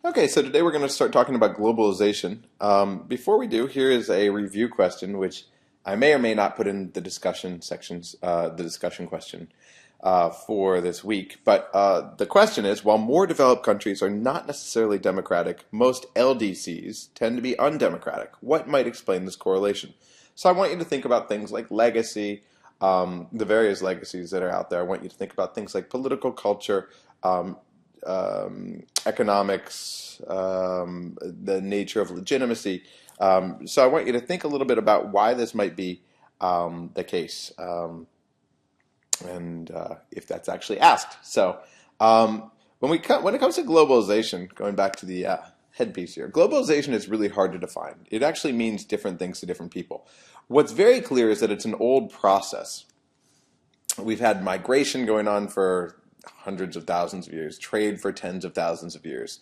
Okay, so today we're going to start talking about globalization. Before we do, here is a review question, which I may or may not put in the discussion sections, the discussion question for this week. But the question is, while more developed countries are not necessarily democratic, most LDCs tend to be undemocratic. What might explain this correlation? So I want you to think about things like legacy, the various legacies that are out there. I want you to think about things like political culture, um, economics, the nature of legitimacy. So I want you to think a little bit about why this might be the case, and if that's actually asked. So when it comes to globalization, going back to the headpiece here, globalization is really hard to define. It actually means different things to different people. What's very clear is that it's an old process. We've had migration going on for hundreds of thousands of years, trade for tens of thousands of years.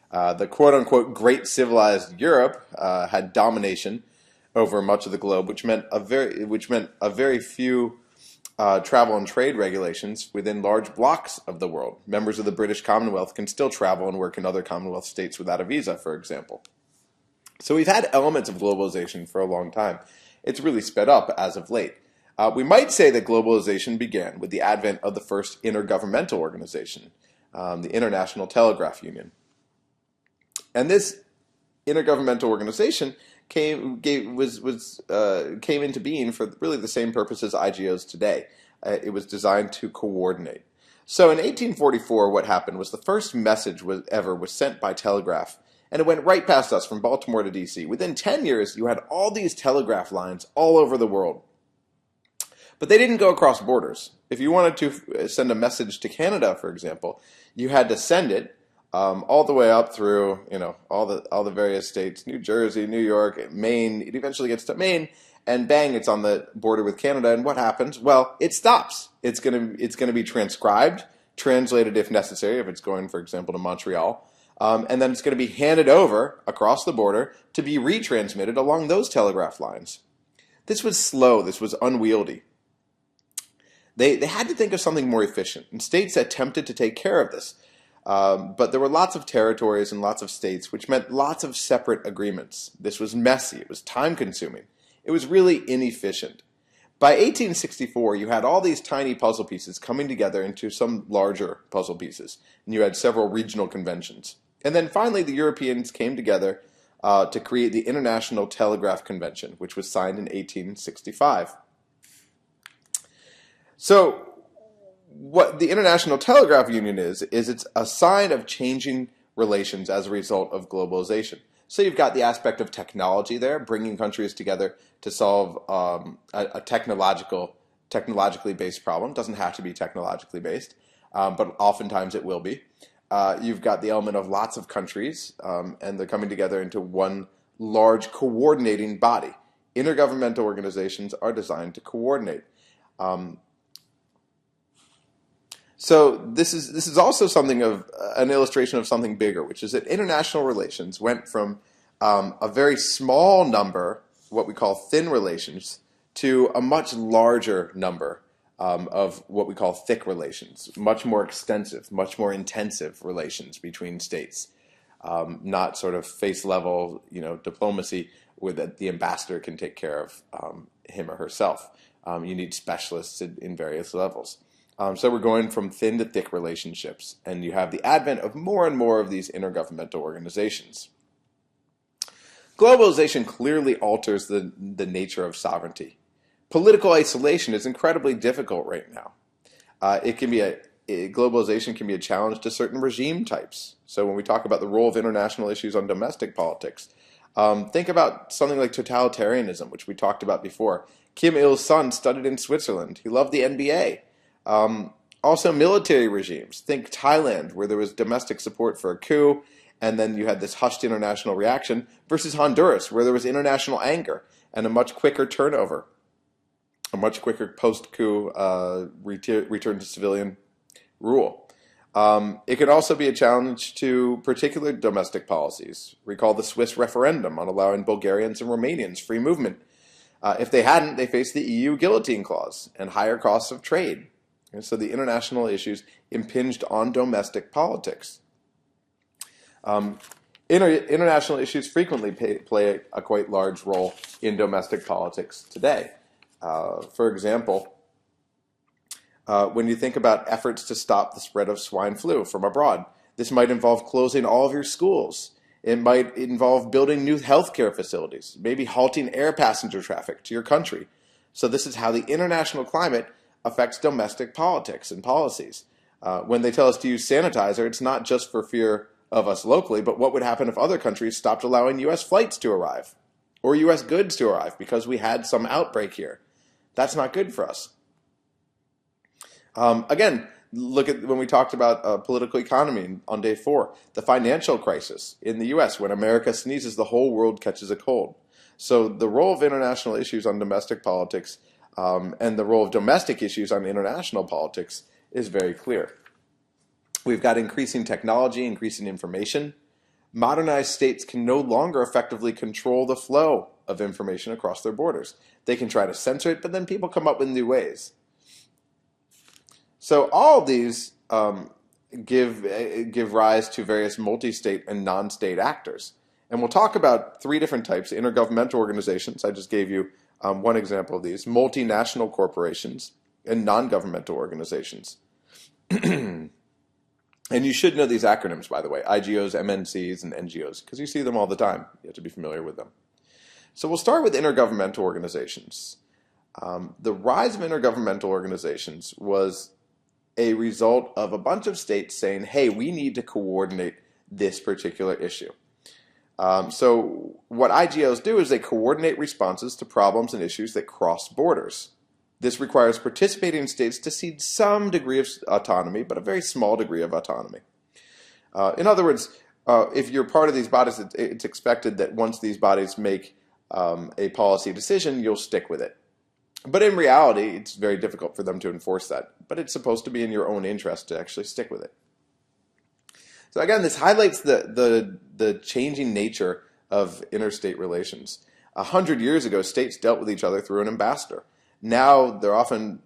The quote-unquote great civilized Europe had domination over much of the globe, which meant a very few travel and trade regulations within large blocks of the world. Members of the British Commonwealth can still travel and work in other Commonwealth states without a visa, for example. So we've had elements of globalization for a long time. It's really sped up as of late. We might say that globalization began with the advent of the first intergovernmental organization, the International Telegraph Union. And this intergovernmental organization came into being for really the same purpose as IGOs today. It was designed to coordinate. So in 1844, what happened was the first message was sent by telegraph, and it went right past us from Baltimore to D.C. Within 10 years, you had all these telegraph lines all over the world. But they didn't go across borders. If you wanted to send a message to Canada, for example, you had to send it all the way up through, all the various states, New Jersey, New York, Maine. It eventually gets to Maine, and bang, it's on the border with Canada. And what happens? Well, it stops. It's gonna be transcribed, translated if necessary, if it's going, for example, to Montreal, and then it's going to be handed over across the border to be retransmitted along those telegraph lines. This was slow. This was unwieldy. They had to think of something more efficient, and states attempted to take care of this. But there were lots of territories and lots of states, which meant lots of separate agreements. This was messy. It was time-consuming. It was really inefficient. By 1864, you had all these tiny puzzle pieces coming together into some larger puzzle pieces, and you had several regional conventions. And then finally, the Europeans came together to create the International Telegraph Convention, which was signed in 1865. So what the International Telegraph Union is it's a sign of changing relations as a result of globalization. So you've got the aspect of technology there, bringing countries together to solve a technologically based problem. Doesn't have to be technologically based, but oftentimes it will be. You've got the element of lots of countries, and they're coming together into one large coordinating body. Intergovernmental organizations are designed to coordinate. So this is also something of an illustration of something bigger, which is that international relations went from a very small number, what we call thin relations, to a much larger number of what we call thick relations, much more extensive, much more intensive relations between states, not sort of face level, diplomacy where the ambassador can take care of him or herself. You need specialists in various levels. So we're going from thin to thick relationships, and you have the advent of more and more of these intergovernmental organizations. Globalization clearly alters the nature of sovereignty. Political isolation is incredibly difficult right now. Globalization can be a challenge to certain regime types. So when we talk about the role of international issues on domestic politics, think about something like totalitarianism, which we talked about before. Kim Il-sung studied in Switzerland. He loved the NBA. Also military regimes. Think Thailand, where there was domestic support for a coup, and then you had this hushed international reaction, versus Honduras, where there was international anger and a much quicker turnover, a much quicker post-coup return to civilian rule. It could also be a challenge to particular domestic policies. Recall the Swiss referendum on allowing Bulgarians and Romanians free movement. If they hadn't, they faced the EU guillotine clause and higher costs of trade. And so the international issues impinged on domestic politics. International issues frequently play a quite large role in domestic politics today. For example, when you think about efforts to stop the spread of swine flu from abroad, this might involve closing all of your schools. It might involve building new healthcare facilities, maybe halting air passenger traffic to your country. So this is how the international climate affects domestic politics and policies. When they tell us to use sanitizer, it's not just for fear of us locally, but what would happen if other countries stopped allowing U.S. flights to arrive or U.S. goods to arrive because we had some outbreak here? That's not good for us. Again, look at when we talked about political economy on day 4, the financial crisis in the U.S. When America sneezes, the whole world catches a cold. So the role of international issues on domestic politics and the role of domestic issues on international politics is very clear. We've got increasing technology, increasing information. Modernized states can no longer effectively control the flow of information across their borders. They can try to censor it, but then people come up with new ways. So all of these give rise to various multi-state and non-state actors. And we'll talk about 3 different types: intergovernmental organizations, I just gave you one example of these, multinational corporations, and non-governmental organizations. And you should know these acronyms, by the way, IGOs, MNCs, and NGOs, because you see them all the time. You have to be familiar with them. So we'll start with intergovernmental organizations. The rise of intergovernmental organizations was a result of a bunch of states saying, hey, we need to coordinate this particular issue. So what IGOs do is they coordinate responses to problems and issues that cross borders. This requires participating states to cede some degree of autonomy, but a very small degree of autonomy. In other words, if you're part of these bodies, it's expected that once these bodies make a policy decision, you'll stick with it. But in reality, it's very difficult for them to enforce that. But it's supposed to be in your own interest to actually stick with it. So again, this highlights the changing nature of interstate relations. 100 years ago, states dealt with each other through an ambassador. Now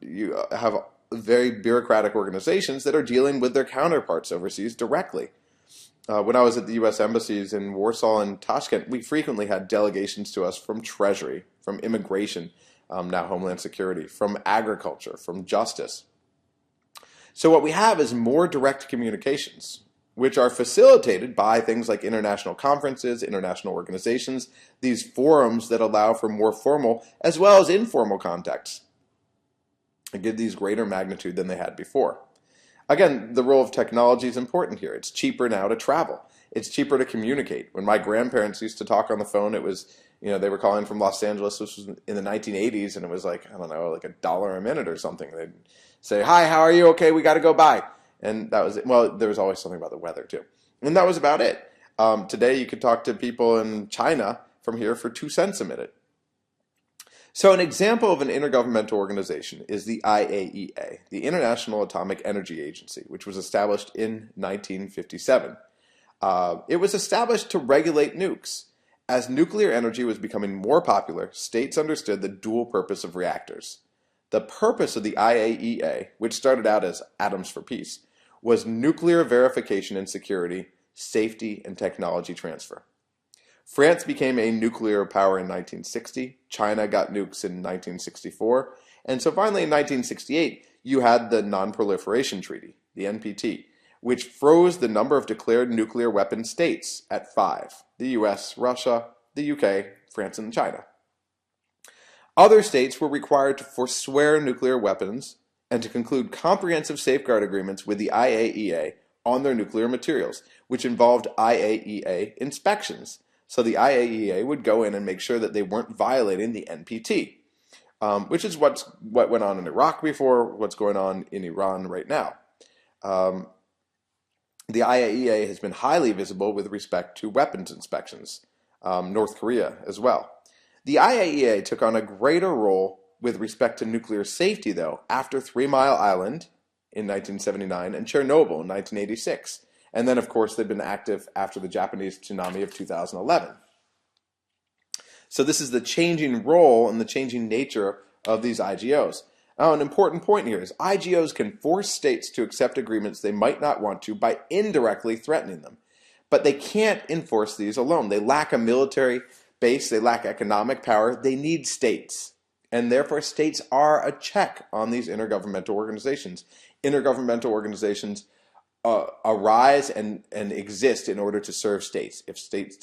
you have very bureaucratic organizations that are dealing with their counterparts overseas directly. When I was at the U.S. embassies in Warsaw and Tashkent, we frequently had delegations to us from Treasury, from Immigration, now Homeland Security, from Agriculture, from Justice. So what we have is more direct communications, which are facilitated by things like international conferences, international organizations, these forums that allow for more formal as well as informal contacts and give these greater magnitude than they had before. Again, the role of technology is important here. It's cheaper now to travel. It's cheaper to communicate. When my grandparents used to talk on the phone, it was, they were calling from Los Angeles. This was in the 1980s, and it was like, I don't know, like $1 a minute or something. They'd say, hi, how are you? Okay, we got to go, bye. And that was it. Well, there was always something about the weather, too. And that was about it. Today, you could talk to people in China from here for 2 cents a minute. So an example of an intergovernmental organization is the IAEA, the International Atomic Energy Agency, which was established in 1957. It was established to regulate nukes. As nuclear energy was becoming more popular, states understood the dual purpose of reactors. The purpose of the IAEA, which started out as Atoms for Peace, was nuclear verification and security, safety, and technology transfer. France became a nuclear power in 1960, China got nukes in 1964, and so finally in 1968 you had the Non-Proliferation Treaty, the NPT, which froze the number of declared nuclear weapon states at 5, the US, Russia, the UK, France, and China. Other states were required to forswear nuclear weapons and to conclude comprehensive safeguard agreements with the IAEA on their nuclear materials, which involved IAEA inspections. So the IAEA would go in and make sure that they weren't violating the NPT, which is what went on in Iraq before, what's going on in Iran right now. The IAEA has been highly visible with respect to weapons inspections, North Korea as well. The IAEA took on a greater role with respect to nuclear safety, though, after 3 Mile Island in 1979 and Chernobyl in 1986. And then, of course, they've been active after the Japanese tsunami of 2011. So this is the changing role and the changing nature of these IGOs. Now, an important point here is IGOs can force states to accept agreements they might not want to by indirectly threatening them. but they can't enforce these alone. They lack a military base, they lack economic power, they need states. And therefore, states are a check on these intergovernmental organizations. Intergovernmental organizations arise and exist in order to serve states. If states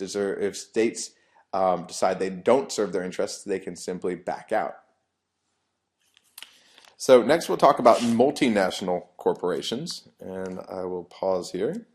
decide they don't serve their interests, they can simply back out. So next we'll talk about multinational corporations, and I will pause here.